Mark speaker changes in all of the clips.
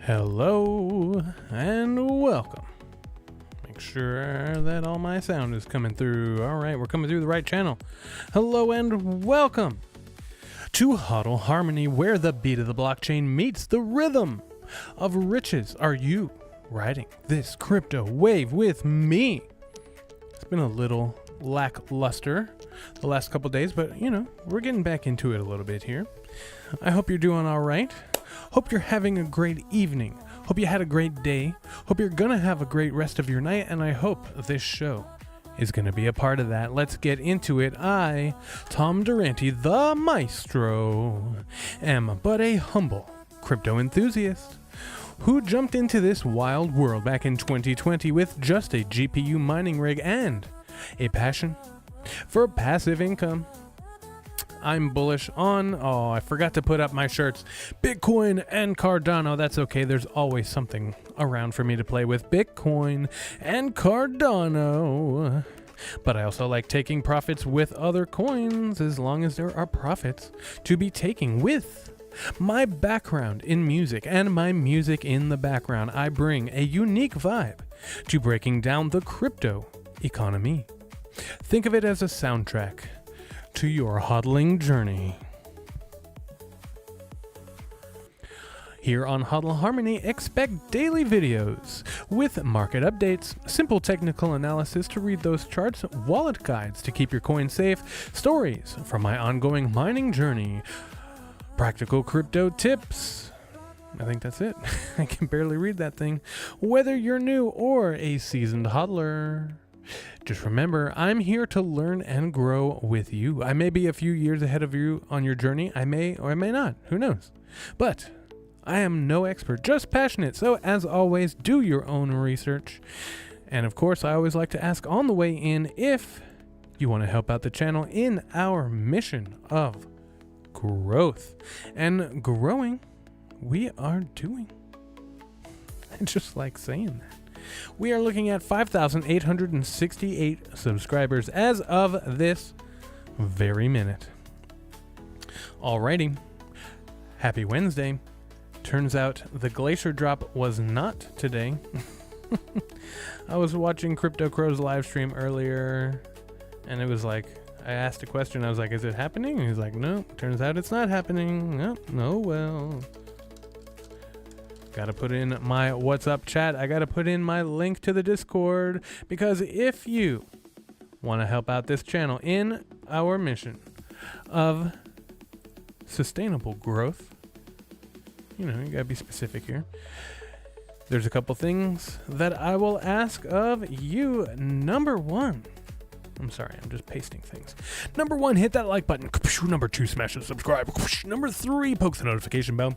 Speaker 1: Hello and welcome. Make sure that all my sound is coming through. All right, we're coming through the right channel. Hello and welcome to HODL Harmony, where the beat of the blockchain meets the rhythm of riches. Are you riding this crypto wave with me? It's been a little lackluster the last couple days, but you know, we're getting back into it a little bit here. I hope you're doing all right. Hope you're having a great evening. Hope you had a great day. Hope you're gonna have a great rest of your night, and I hope this show is gonna be a part of that. Let's get into it. I, Tom Durante, the maestro, am but a humble crypto enthusiast who jumped into this wild world back in 2020 with just a GPU mining rig and a passion for passive income. I'm bullish on, I forgot to put up my shirts, Bitcoin and Cardano. That's okay, there's always something around for me to play with, Bitcoin and Cardano. But I also like taking profits with other coins, as long as there are profits to be taken. With my background in music and my music in the background, I bring a unique vibe to breaking down the crypto economy. Think of it as a soundtrack to your hodling journey. Here on HODL Harmony, expect daily videos with market updates, simple technical analysis to read those charts, wallet guides to keep your coin safe, stories from my ongoing mining journey, practical crypto tips. I think that's it. I can barely read that thing. Whether you're new or a seasoned HODLer, just remember, I'm here to learn and grow with you. I may be a few years ahead of you on your journey. I may or I may not. Who knows? But I am no expert, just passionate. So as always, do your own research. And of course, I always like to ask on the way in if you want to help out the channel in our mission of growth. And growing, we are doing. I just like saying that. We are looking at 5,868 subscribers as of this very minute. Alrighty. Happy Wednesday. Turns out the glacier drop was not today. I was watching Crypto Crow's live stream earlier, and it was like, I asked a question. I was like, is it happening? And he's like, no, turns out it's not happening. No, well. Gotta put in my what's up chat. I gotta put in my link to the Discord, because if you want to help out this channel in our mission of sustainable growth, you gotta be specific here. There's a couple things that I will ask of you. Number one, I'm sorry, I'm just pasting things. Number one, hit that like button. Number two, smash the subscribe. Number three, poke the notification bell.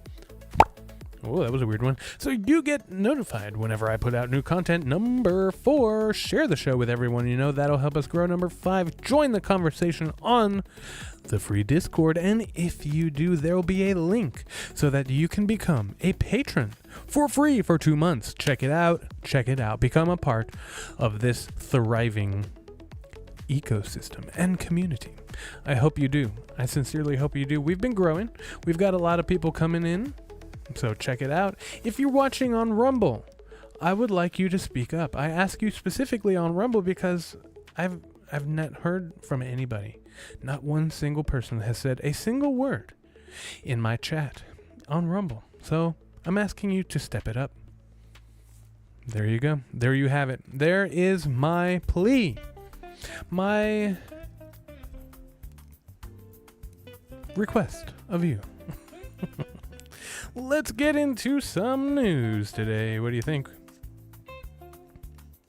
Speaker 1: Oh, that was a weird one. So you get notified whenever I put out new content. Number four, share the show with everyone you know. That'll help us grow. Number five, join the conversation on the free Discord. And if you do, there will be a link so that you can become a patron for free for 2 months. Check it out. Check it out. Become a part of this thriving ecosystem and community. I hope you do. I sincerely hope you do. We've been growing. We've got a lot of people coming in. So check it out. If you're watching on Rumble, I would like you to speak up. I ask you specifically on Rumble because I've not heard from anybody. Not one single person has said a single word in my chat on Rumble. So I'm asking you to step it up. There you go. There you have it. There is my plea. My request of you. Let's get into some news today. What do you think?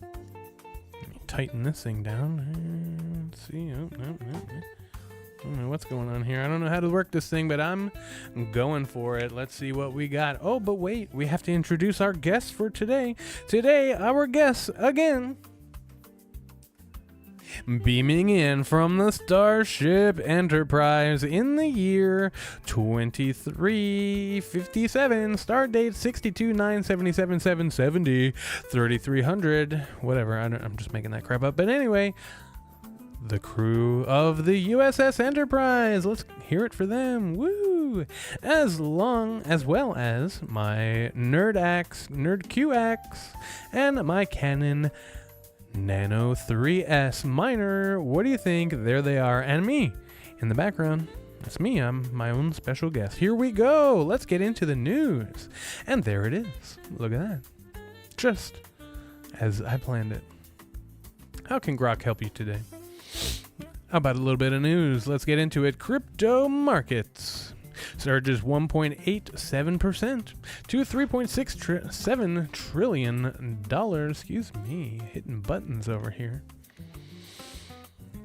Speaker 1: Let me tighten this thing down. Let's see. I don't know what's going on here. I don't know how to work this thing, but I'm going for it. Let's see what we got. Oh, but wait. We have to introduce our guests for today. Today, our guests, again, beaming in from the Starship Enterprise in the year 2357, star date 62-9-77-770, 3300, whatever, I'm just making that crap up, but anyway, the crew of the USS Enterprise. Let's hear it for them. Woo! As well as my Nerd Q axe, and my Canon Nano 3S Miner. What do you think? There they are. And me in the background. That's me. I'm my own special guest. Here we go. Let's get into the news. And there it is. Look at that. Just as I planned it. How can Grok help you today? How about a little bit of news? Let's get into it. Crypto markets surges 1.87% to $3.67 trillion. Excuse me, hitting buttons over here.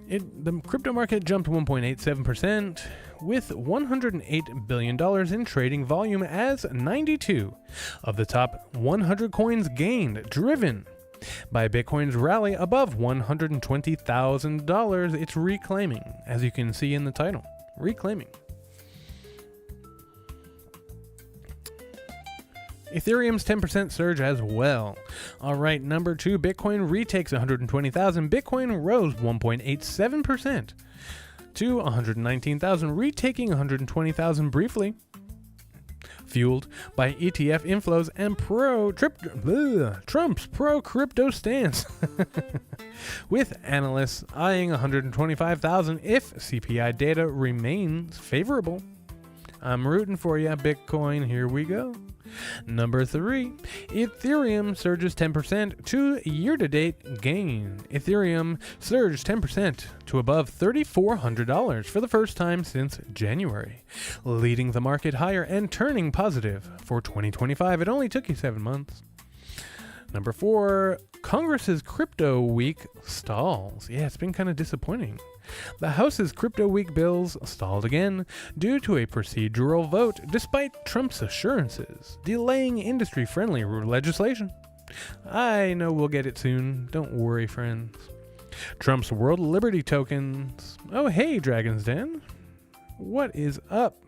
Speaker 1: The crypto market jumped 1.87% with $108 billion in trading volume as 92 of the top 100 coins gained, driven by Bitcoin's rally above $120,000. It's reclaiming, as you can see in the title. Reclaiming. Ethereum's 10% surge as well. All right, number two, Bitcoin retakes 120,000. Bitcoin rose 1.87% to 119,000, retaking 120,000 briefly. Fueled by ETF inflows and Trump's pro-crypto stance, with analysts eyeing 125,000 if CPI data remains favorable. I'm rooting for you, Bitcoin. Here we go. Number 3, Ethereum surges 10% to year-to-date gain. Ethereum surged 10% to above $3,400 for the first time since January, leading the market higher and turning positive for 2025. It only took you 7 months. Number 4, Congress's Crypto Week stalls. Yeah, it's been kind of disappointing. The House's Crypto Week bills stalled again due to a procedural vote, despite Trump's assurances, delaying industry-friendly legislation. I know we'll get it soon. Don't worry, friends. Trump's World Liberty tokens. Oh, hey, Dragon's Den. What is up?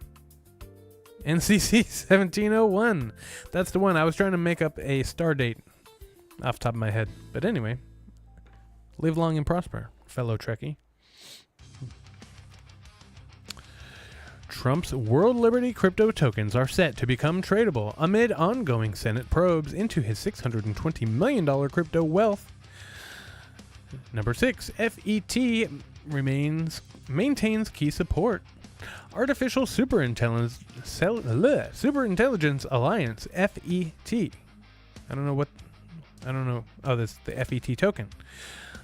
Speaker 1: NCC 1701. That's the one. I was trying to make up a star date off the top of my head. But anyway, live long and prosper, fellow Trekkie. Trump's World Liberty crypto tokens are set to become tradable amid ongoing Senate probes into his $620 million crypto wealth. Number 6, FET maintains key support. Artificial Superintelligence Alliance, FET. I don't know. Oh, that's the FET token.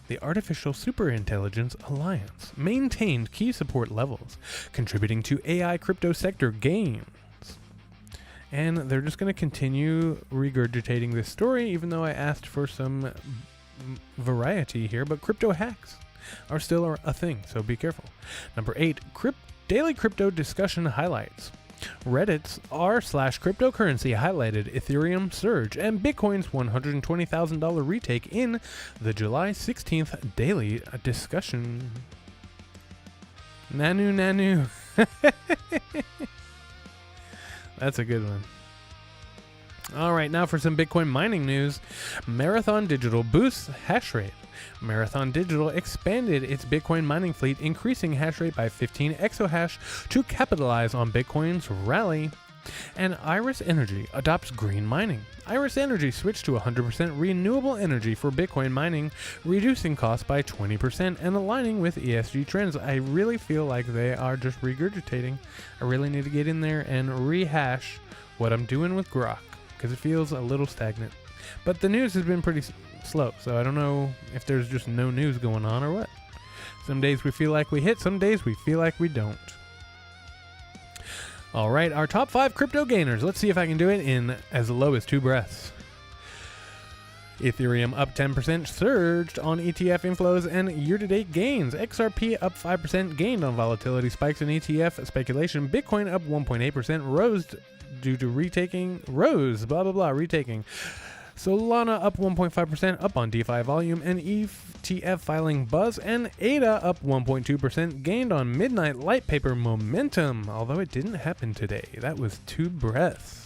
Speaker 1: The Artificial Superintelligence Alliance maintained key support levels, contributing to AI crypto sector gains. And they're just going to continue regurgitating this story, even though I asked for some variety here. But crypto hacks are still a thing, so be careful. Number 8, daily crypto discussion highlights. Reddit's r/cryptocurrency highlighted Ethereum surge and Bitcoin's $120,000 retake in the July 16th daily discussion. Nanu. That's a good one. All right, now for some Bitcoin mining news. Marathon Digital boosts hash rate. Marathon Digital expanded its Bitcoin mining fleet, increasing hash rate by 15 exahash to capitalize on Bitcoin's rally. And Iris Energy adopts green mining. Iris Energy switched to 100% renewable energy for Bitcoin mining, reducing costs by 20% and aligning with ESG trends. I really feel like they are just regurgitating. I really need to get in there and rehash what I'm doing with Grok, because it feels a little stagnant. But the news has been pretty slow, so I don't know if there's just no news going on or what. Some days we feel like we hit, some days we feel like we don't. All right, our top 5 crypto gainers. Let's see if I can do it in as low as 2 breaths. Ethereum up 10%, surged on ETF inflows and year-to-date gains. XRP up 5%, gained on volatility spikes in ETF speculation. Bitcoin up 1.8%, rose due to retaking. Solana up 1.5%, up on DeFi volume and ETF filing buzz, and ADA up 1.2%, gained on midnight light paper momentum, although it didn't happen today. That was 2 breaths.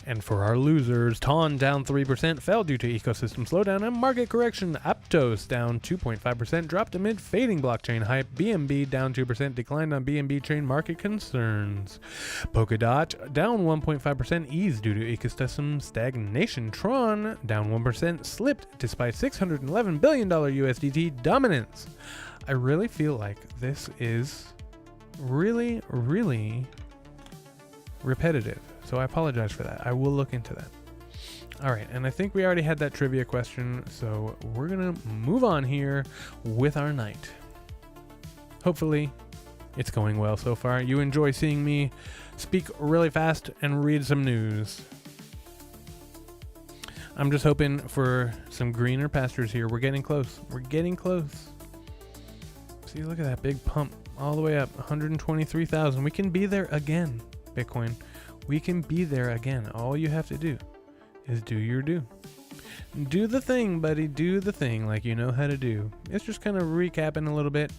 Speaker 1: And for our losers, TON down 3%, fell due to ecosystem slowdown and market correction. Aptos down 2.5%, dropped amid fading blockchain hype. BNB down 2%, declined on BNB chain market concerns. Polkadot down 1.5%, eased due to ecosystem stagnation. Tron down 1%, slipped despite $611 billion USDT dominance. I really feel like this is really, really repetitive. So I apologize for that. I will look into that. All right, and I think we already had that trivia question, so we're going to move on here with our night. Hopefully, it's going well so far. You enjoy seeing me speak really fast and read some news. I'm just hoping for some greener pastures here. We're getting close. We're getting close. See, look at that big pump all the way up, 123,000. We can be there again, Bitcoin. We can be there again. All you have to do is do your do. Do the thing, buddy. Do the thing like you know how to do. It's just kind of recapping a little bit,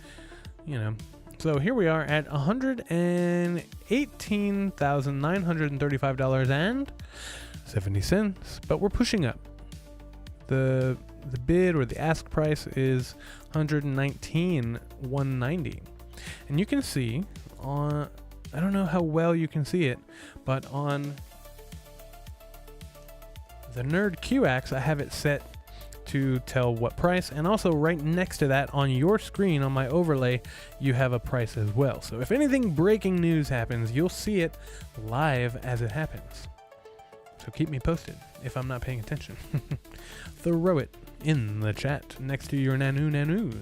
Speaker 1: you know. So here we are at $118,935.70, but we're pushing up. The bid or the ask price is $119,190, and you can see on. I don't know how well you can see it, but on the Nerd QX, I have it set to tell what price, and also right next to that on your screen on my overlay you have a price as well. So if anything breaking news happens, you'll see it live as it happens. So keep me posted if I'm not paying attention. Throw it in the chat next to your nanus.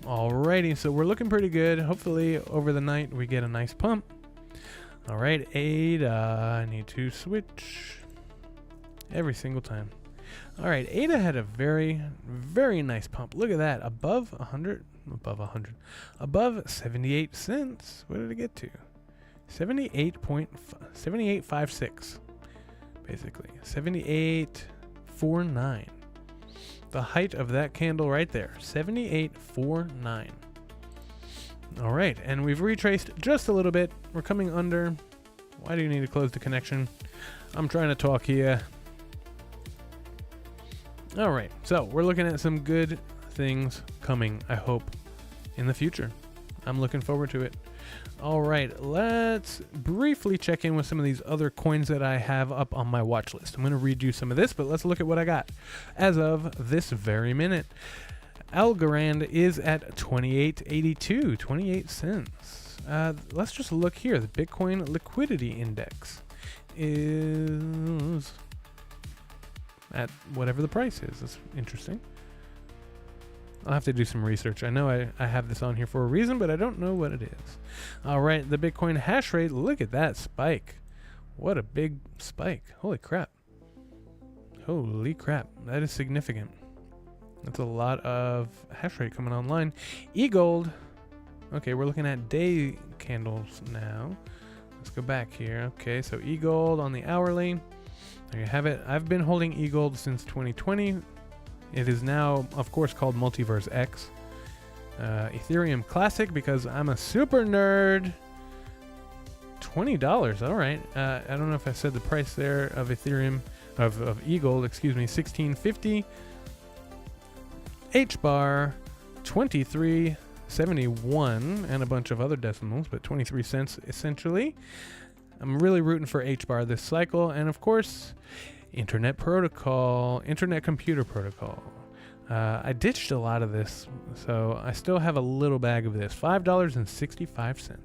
Speaker 1: Alrighty, so we're looking pretty good. Hopefully over the night we get a nice pump. Alright, ADA, I need to switch every single time. Alright, ADA had a very, very nice pump. Look at that, above 78 cents. What did it get to? 78.56, basically. 78.49. The height of that candle right there, 78.49. All right, and we've retraced just a little bit. We're coming under. Why do you need to close the connection? I'm trying to talk here. All right, so we're looking at some good things coming, I hope, in the future. I'm looking forward to it. All right, let's briefly check in with some of these other coins that I have up on my watch list. I'm going to read you some of this, but let's look at what I got as of this very minute. Algorand is at 28.82, 28 cents. Let's just look here. The Bitcoin liquidity index is at whatever the price is. That's interesting. I'll have to do some research. I know I have this on here for a reason, but I don't know what it is. All right, the Bitcoin hash rate. Look at that spike. What a big spike. Holy crap. Holy crap. That is significant. That's a lot of hash rate coming online. eGold. Okay, we're looking at day candles now. Let's go back here. Okay, so eGold on the hourly. There you have it. I've been holding eGold since 2020. It is now, of course, called Multiverse X. Ethereum Classic, because I'm a super nerd. $20. All right. I don't know if I said the price there of Ethereum, of eGold, excuse me, $16.50. HBAR, $23.71, and a bunch of other decimals, but 23 cents essentially. I'm really rooting for HBAR this cycle, and of course, Internet Computer Protocol. I ditched a lot of this, so I still have a little bag of this. $5.65.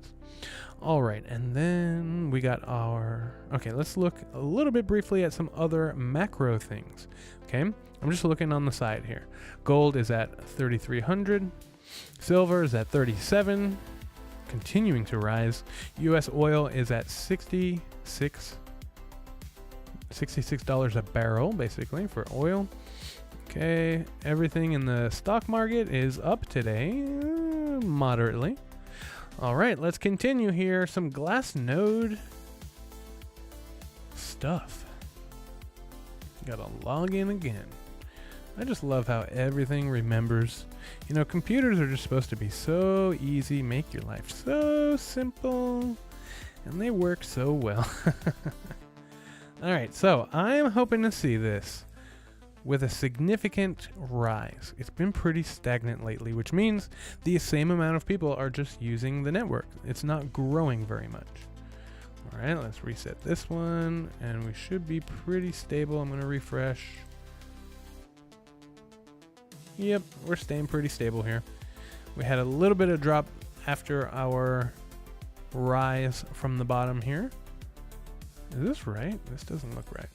Speaker 1: All right, and then we got our... Okay, let's look a little bit briefly at some other macro things. Okay, I'm just looking on the side here. Gold is at 3,300. Silver is at 37, continuing to rise. U.S. oil is at $66 a barrel, basically, for oil. Okay, everything in the stock market is up today, moderately. All right, let's continue here. Some Glassnode stuff. Gotta log in again. I just love how everything remembers. You know, computers are just supposed to be so easy, make your life so simple, and they work so well. All right, so I'm hoping to see this with a significant rise. It's been pretty stagnant lately, which means the same amount of people are just using the network. It's not growing very much. All right, let's reset this one, and we should be pretty stable. I'm gonna refresh. Yep, we're staying pretty stable here. We had a little bit of drop after our rise from the bottom here. Is this right? This doesn't look right.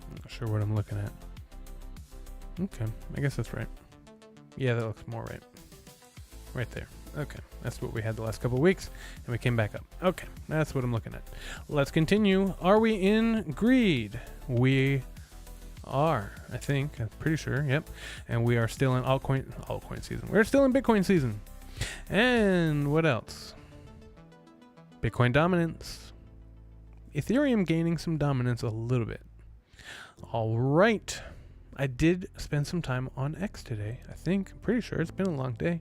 Speaker 1: I'm not sure what I'm looking at. Okay, I guess that's right. Yeah, that looks more right. Right there. Okay, that's what we had the last couple of weeks, and we came back up. Okay, that's what I'm looking at. Let's continue. Are we in greed? We are, I think. I'm pretty sure. Yep. And we are still in altcoin season. We're still in Bitcoin season. And what else? Bitcoin dominance. Ethereum gaining some dominance a little bit. All right. I did spend some time on X today, I think. I'm pretty sure it's been a long day.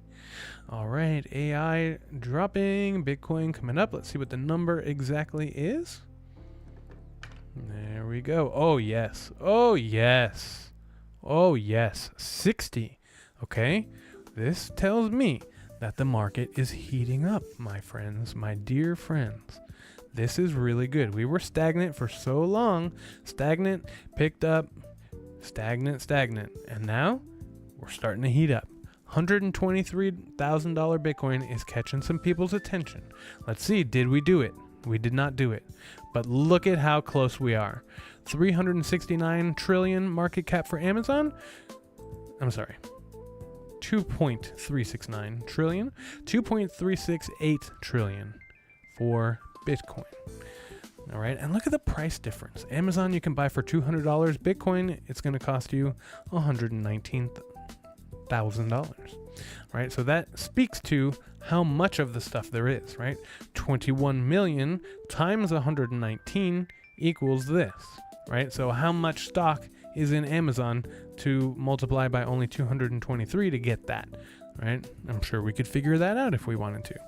Speaker 1: All right. AI dropping. Bitcoin coming up. Let's see what the number exactly is. There we go. Oh, yes. Oh, yes. Oh, yes. 60. Okay. This tells me that the market is heating up, my friends, my dear friends. This is really good. We were stagnant for so long. Stagnant, picked up, stagnant. And now we're starting to heat up. $123,000 Bitcoin is catching some people's attention. Let's see, did we do it? We did not do it. But look at how close we are. 369 trillion market cap for Amazon. I'm sorry. 2.369 trillion. 2.368 trillion for Bitcoin. All right, and look at the price difference. Amazon you can buy for $200. Bitcoin, it's going to cost you $119,000. Right, so that speaks to how much of the stuff there is, right? 21 million times 119 equals this, right? So how much stock is in Amazon to multiply by only 223 to get that, right? I'm sure we could figure that out if we wanted to.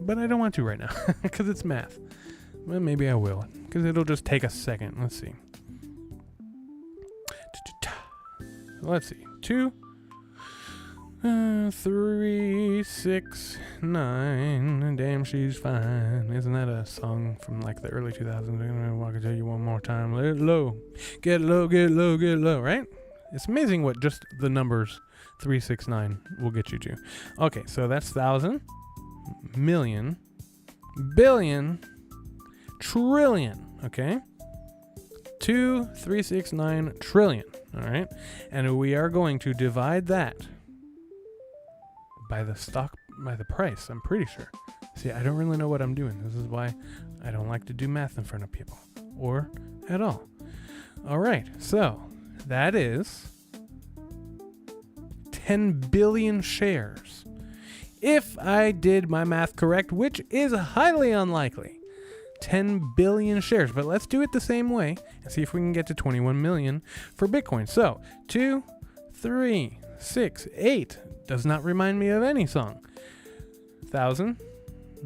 Speaker 1: But I don't want to right now because it's math. Well, maybe I will because it'll just take a second. Let's see. Let's see. 2, 3, 6, 9. Damn, she's fine. Isn't that a song from like the early 2000s? I'm gonna walk and tell you one more time. Let it low. Get low, get low, get low, right? It's amazing what just the numbers 3, 6, 9 will get you to. Okay, so that's 1,000, million, billion, trillion, okay? 2, 3, 6, 9 trillion, all right? And we are going to divide that by the stock, by the price, I'm pretty sure. See, I don't really know what I'm doing. This is why I don't like to do math in front of people, or at all. All right, so that is 10 billion shares. If I did my math correct, which is highly unlikely. 10 billion shares, but let's do it the same way and see if we can get to 21 million for Bitcoin. So 2, 3, 6, 8 does not remind me of any song. 1,000,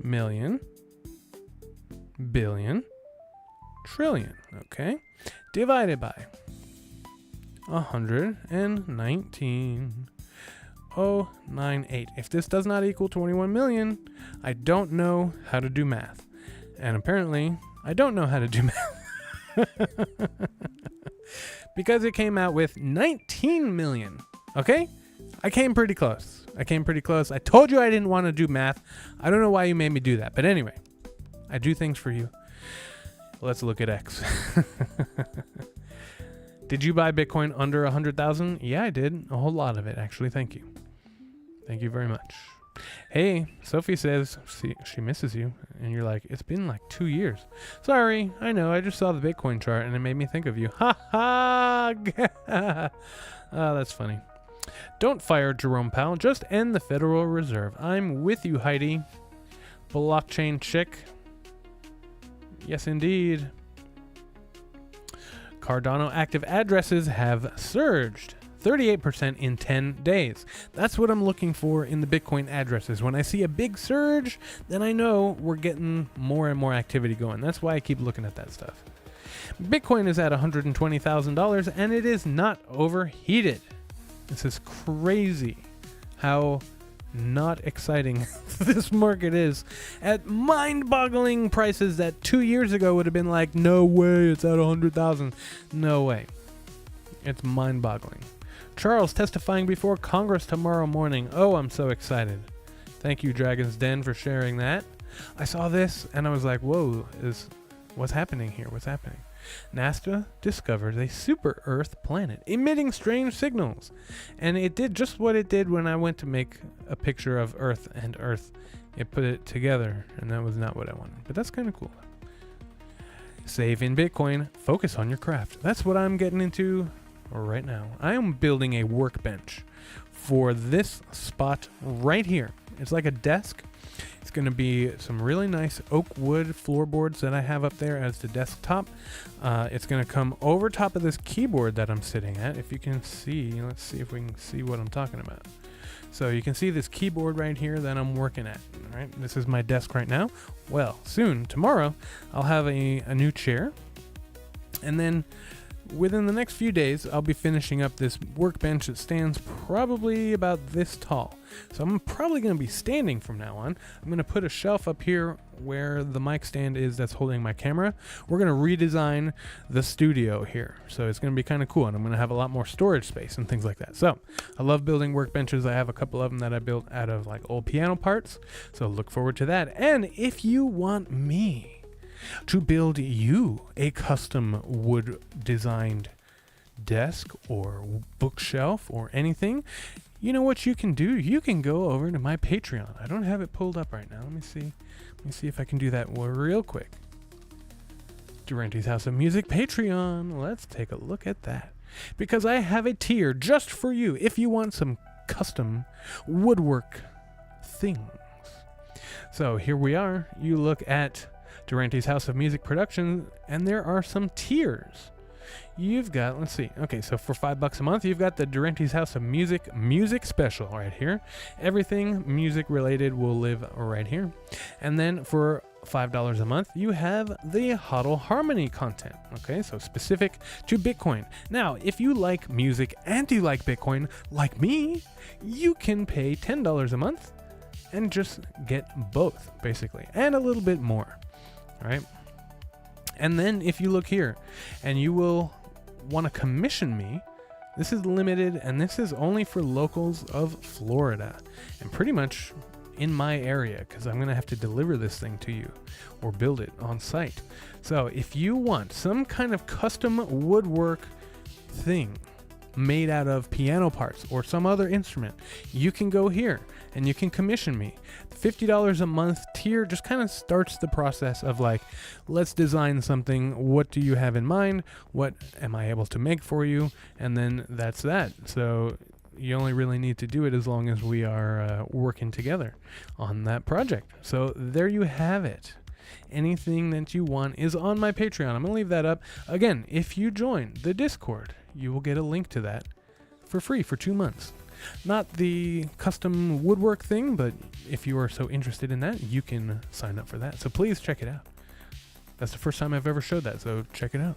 Speaker 1: million, billion, trillion, okay? Divided by 119.098. If this does not equal 21 million, I don't know how to do math. And apparently, I don't know how to do math. Because it came out with 19 million. Okay? I came pretty close. I told you I didn't want to do math. I don't know why you made me do that. But anyway, I do things for you. Let's look at X. Did you buy Bitcoin under 100,000? Yeah, I did. A whole lot of it, actually. Thank you. Thank you very much. Hey, Sophie says she misses you. And you're like, it's been like 2 years. Sorry, I know. I just saw the Bitcoin chart and it made me think of you. Ha ha! Oh, that's funny. Don't fire Jerome Powell. Just end the Federal Reserve. I'm with you, Heidi. Blockchain chick. Yes, indeed. Cardano active addresses have surged 38% in 10 days. That's what I'm looking for in the Bitcoin addresses. When I see a big surge, then I know we're getting more and more activity going. That's why I keep looking at that stuff. Bitcoin is at $120,000 and it is not overheated. This is crazy how not exciting this market is at mind-boggling prices that 2 years ago would have been like, no way, it's at 100,000. No way. It's mind-boggling. Charles testifying before Congress tomorrow morning. Oh, I'm so excited. Thank you, Dragon's Den, for sharing that. I saw this and I was like, whoa, what's happening here? What's happening? NASA discovers a super Earth planet emitting strange signals. And it did just what it did when I went to make a picture of Earth and Earth. It put it together, and that was not what I wanted. But that's kind of cool. Save in Bitcoin. Focus on your craft. That's what I'm getting into right now. I am building a workbench for this spot right here. It's like a desk. It's going to be some really nice oak wood floorboards that I have up there as the desktop. It's going to come over top of this keyboard that I'm sitting at. If you can see, let's see if we can see what I'm talking about. So you can see this keyboard right here that I'm working at. All right, this is my desk right now. Well, soon, tomorrow, I'll have a new chair. And then within the next few days, I'll be finishing up this workbench that stands probably about this tall. So I'm probably going to be standing from now on. I'm going to put a shelf up here where the mic stand is that's holding my camera. We're going to redesign the studio here. So it's going to be kind of cool, and I'm going to have a lot more storage space and things like that. So I love building workbenches. I have a couple of them that I built out of like old piano parts. So look forward to that. And if you want me to build you a custom wood designed desk or bookshelf or anything, you know what you can do? You can go over to my Patreon. I don't have it pulled up right now. Let me see if I can do that real quick. Durante's House of Music Patreon. Let's take a look at that. Because I have a tier just for you if you want some custom woodwork things. So here we are. You look at Durante's House of Music Productions, and there are some tiers. You've got, let's see, okay, so for $5 a month, you've got the Durante's House of Music Special right here. Everything music related will live right here. And then for $5 a month, you have the HODL Harmony content, okay, so specific to Bitcoin. Now, if you like music and you like Bitcoin, like me, you can pay $10 a month and just get both, basically, and a little bit more, all right? And then if you look here and you will want to commission me, this is limited and this is only for locals of Florida and pretty much in my area, because I'm going to have to deliver this thing to you or build it on site. So if you want some kind of custom woodwork thing made out of piano parts or some other instrument, you can go here and you can commission me. $50 a month tier just kind of starts the process of like, let's design something. What do you have in mind? What am I able to make for you? And then that's that. So you only really need to do it as long as we are working together on that project. So there you have it. Anything that you want is on my Patreon. I'm going to leave that up. Again, if you join the Discord, you will get a link to that for free for 2 months. Not the custom woodwork thing, but if you are so interested in that, you can sign up for that. So please check it out. That's the first time I've ever showed that, so check it out.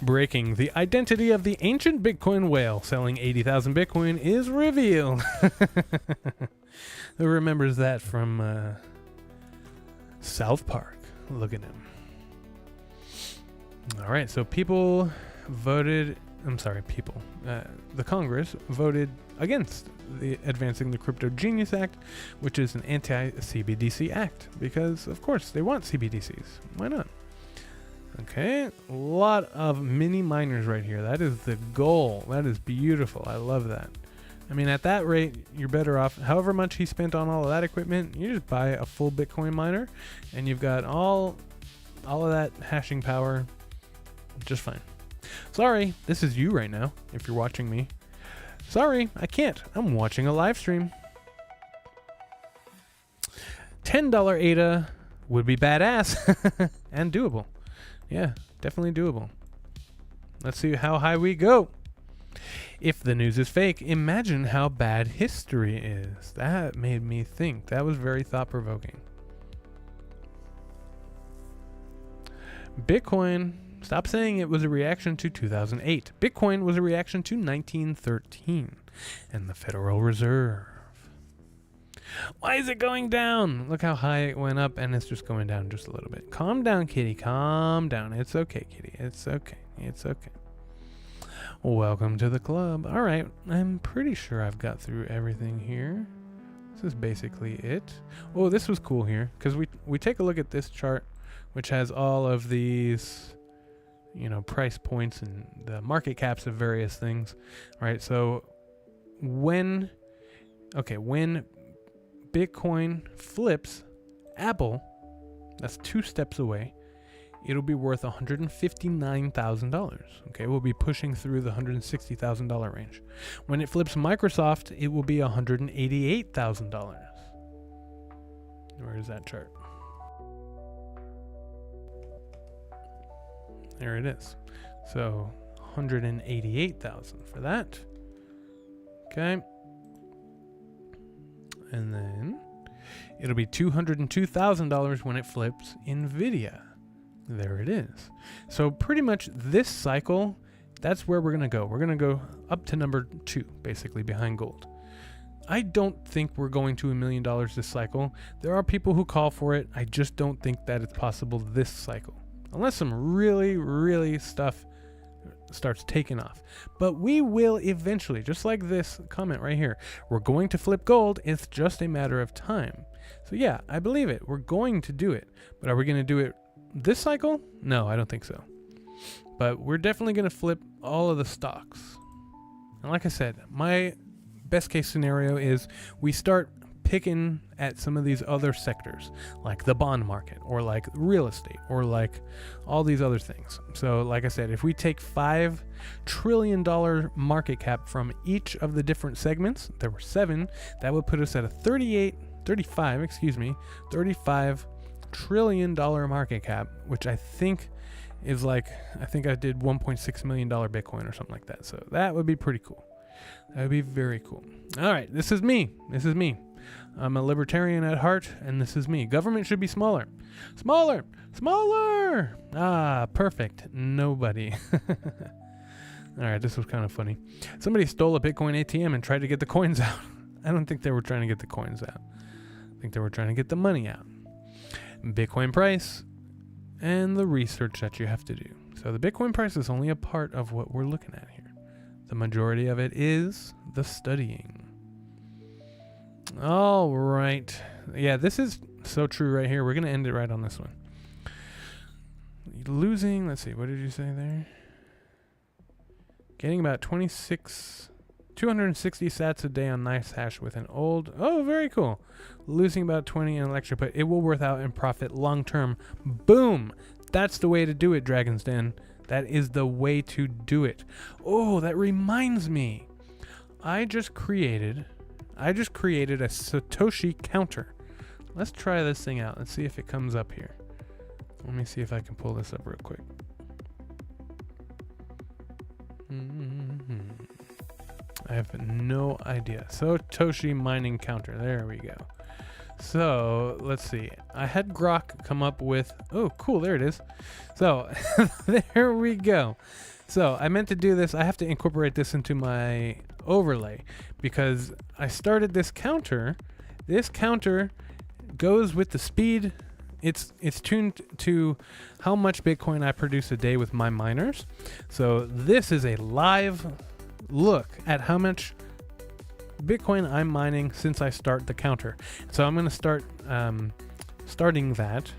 Speaker 1: Breaking: the identity of the ancient Bitcoin whale selling 80,000 Bitcoin is revealed. Who remembers that from South Park? Look at him. All right, so people voted. The Congress voted against the Advancing the Crypto Genius Act, which is an anti-CBDC act, because of course they want CBDCs. Why not? Okay, a lot of mini miners right here. That is the goal. That is beautiful. I love that. I mean, at that rate, you're better off. However much he spent on all of that equipment, you just buy a full Bitcoin miner, and you've got all of that hashing power just fine. Sorry, this is you right now, if you're watching me. Sorry, I can't. I'm watching a live stream. $10 ADA would be badass and doable. Yeah, definitely doable. Let's see how high we go. If the news is fake, imagine how bad history is. That made me think. That was very thought-provoking. Bitcoin. Stop saying it was a reaction to 2008. Bitcoin was a reaction to 1913 and the Federal Reserve. Why is it going down? Look how high it went up, and it's just going down just a little bit. Calm down, kitty. Calm down. It's okay, kitty. It's okay. It's okay. Welcome to the club. All right. I'm pretty sure I've got through everything here. This is basically it. Oh, this was cool here, because we take a look at this chart, which has all of these, you know, price points and the market caps of various things, right? So when Bitcoin flips, Apple, that's 2 steps away, it'll be worth $159,000. Okay, we'll be pushing through the $160,000 range. When it flips Microsoft, it will be $188,000. Where is that chart? There it is. So 188,000 for that. Okay. And then it'll be $202,000 when it flips Nvidia. There it is. So pretty much this cycle, that's where we're going to go. We're going to go up to number 2, basically behind gold. I don't think we're going to $1 million this cycle. There are people who call for it. I just don't think that it's possible this cycle, unless some really stuff starts taking off. But we will eventually, just like this comment right here. We're going to flip gold. It's just a matter of time. So yeah, I believe it. We're going to do it. But are we going to do it this cycle? No, I don't think so. But we're definitely going to flip all of the stocks. And like I said, my best case scenario is we start picking at some of these other sectors, like the bond market, or like real estate, or like all these other things. So like I said, if we take $5 trillion market cap from each of the different segments, there were 7, that would put us at a $35 trillion market cap, which I think is like, I think I did $1.6 million Bitcoin or something like that. So that would be pretty cool. That would be very cool. All right, this is me. I'm a libertarian at heart, and this is me. Government should be smaller. Smaller! Ah, perfect. Nobody. All right, this was kind of funny. Somebody stole a Bitcoin ATM and tried to get the coins out. I don't think they were trying to get the coins out. I think they were trying to get the money out. Bitcoin price and the research that you have to do. So the Bitcoin price is only a part of what we're looking at here. The majority of it is the studying. All right. Yeah, this is so true right here. We're going to end it right on this one. Losing, let's see, what did you say there? Getting about 260 sats a day on nice hash with an old, oh, very cool. Losing about 20 in lecture, but it will worth out in profit long term. Boom. That's the way to do it, Dragon's Den. That is the way to do it. Oh, that reminds me. I just created a Satoshi counter. Let's try this thing out. Let's see if it comes up here. Let me see if I can pull this up real quick. I have no idea. Satoshi mining counter. There we go. So let's see. I had Grok come up with, oh cool, there it is. So there we go. So I meant to do this. I have to incorporate this into my overlay because I started this counter. This counter goes with the speed. It's tuned to how much Bitcoin I produce a day with my miners. So this is a live look at how much Bitcoin I'm mining since I start the counter. So I'm going to start starting that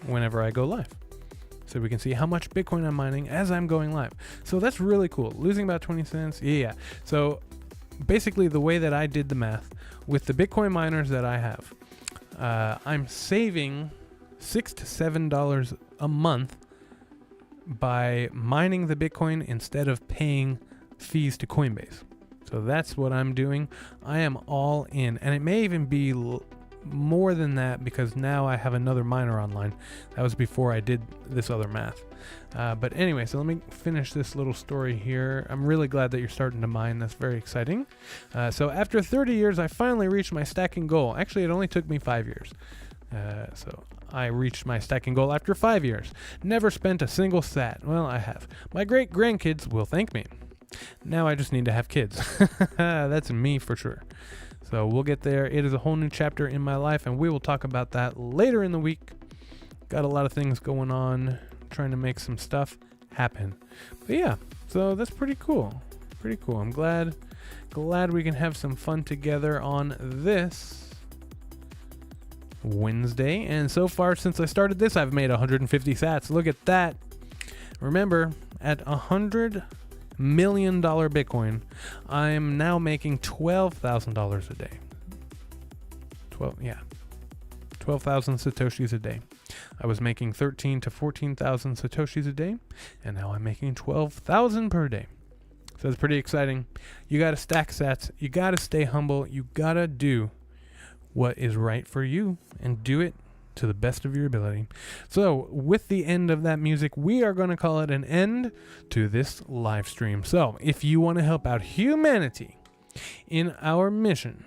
Speaker 1: whenever I go live. So we can see how much Bitcoin I'm mining as I'm going live. So that's really cool. Losing about 20 cents. Yeah. So basically the way that I did the math with the Bitcoin miners that I have, I'm saving $6 to $7 a month by mining the Bitcoin instead of paying fees to Coinbase. So that's what I'm doing. I am all in, and it may even be more than that because now I have another miner online. That was before I did this other math. But anyway, so let me finish this little story here. I'm really glad that you're starting to mine. That's very exciting. So after 30 years, I finally reached my stacking goal. Actually, it only took me 5 years. So I reached my stacking goal after 5 years. Never spent a single sat. Well, I have. My great grandkids will thank me. Now I just need to have kids. That's me for sure. So we'll get there. It is a whole new chapter in my life, and we will talk about that later in the week. Got a lot of things going on, trying to make some stuff happen. But yeah, so that's pretty cool. Pretty cool. I'm glad we can have some fun together on this Wednesday. And so far since I started this, I've made 150 sats. Look at that. Remember, at $100 million Bitcoin, I'm now making $12,000 a day. 12,000 Satoshis a day. I was making 13 to 14,000 Satoshis a day, and now I'm making 12,000 per day. So it's pretty exciting. You got to stack sats. You got to stay humble. You got to do what is right for you and do it to the best of your ability. So with the end of that music, we are going to call it an end to this live stream. So if you want to help out humanity in our mission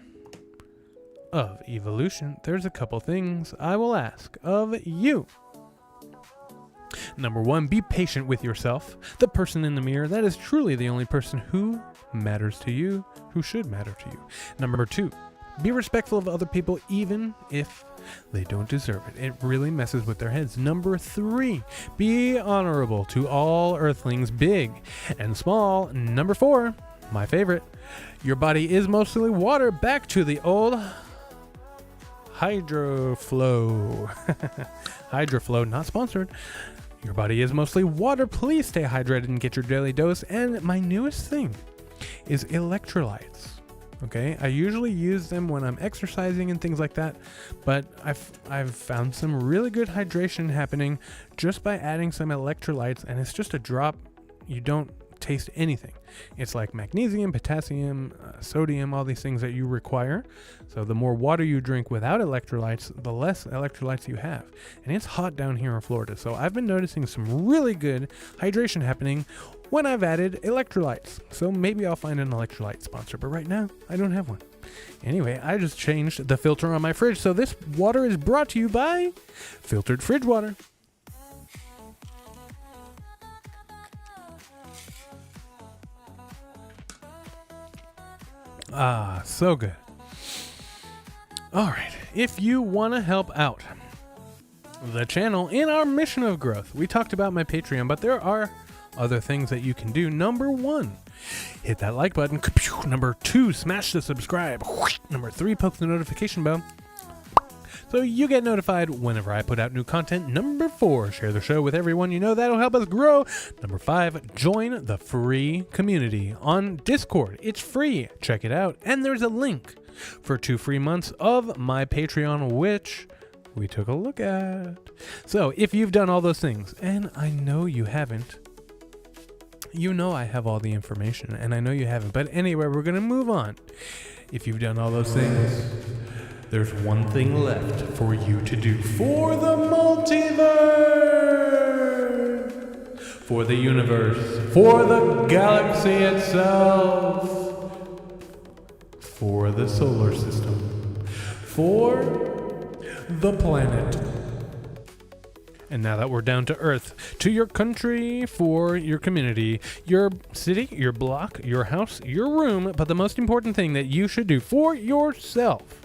Speaker 1: of evolution, there's a couple things I will ask of you. Number 1, be patient with yourself. The person in the mirror, that is truly the only person who matters to you, who should matter to you. Number 2, be respectful of other people even if they don't deserve it. It really messes with their heads. Number 3, be honorable to all earthlings, big and small. Number 4, my favorite, your body is mostly water. Back to the old Hydroflow. Hydroflow, not sponsored. Your body is mostly water. Please stay hydrated and get your daily dose. And my newest thing is electrolytes. Okay, I usually use them when I'm exercising and things like that, but I've found some really good hydration happening just by adding some electrolytes, and it's just a drop. You don't taste anything. It's like magnesium, potassium, sodium, all these things that you require. So the more water you drink without electrolytes, the less electrolytes you have. And it's hot down here in Florida, so I've been noticing some really good hydration happening when I've added electrolytes. So maybe I'll find an electrolyte sponsor, but right now I don't have one. Anyway, I just changed the filter on my fridge, so this water is brought to you by Filtered Fridge Water. Ah, so good. All right, if you want to help out the channel in our mission of growth, we talked about my Patreon, but there are other things that you can do. Number 1, hit that like button. Number 2, smash the subscribe. Number 3, poke the notification bell so you get notified whenever I put out new content. Number 4, share the show with everyone you know. That'll help us grow. Number 5, join the free community on Discord. It's free. Check it out. And there's a link for 2 free months of my Patreon, which we took a look at. So if you've done all those things, and I know you haven't, you know I have all the information, and I know you haven't. But anyway, we're going to move on. If you've done all those things, there's one thing left for you to do for the multiverse, for the universe, for the galaxy itself, for the solar system, for the planet. And now that we're down to earth, to your country, for your community, your city, your block, your house, your room, but the most important thing that you should do for yourself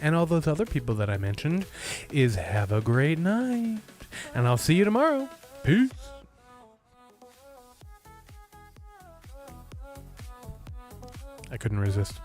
Speaker 1: and all those other people that I mentioned is have a great night. And I'll see you tomorrow. Peace. I couldn't resist.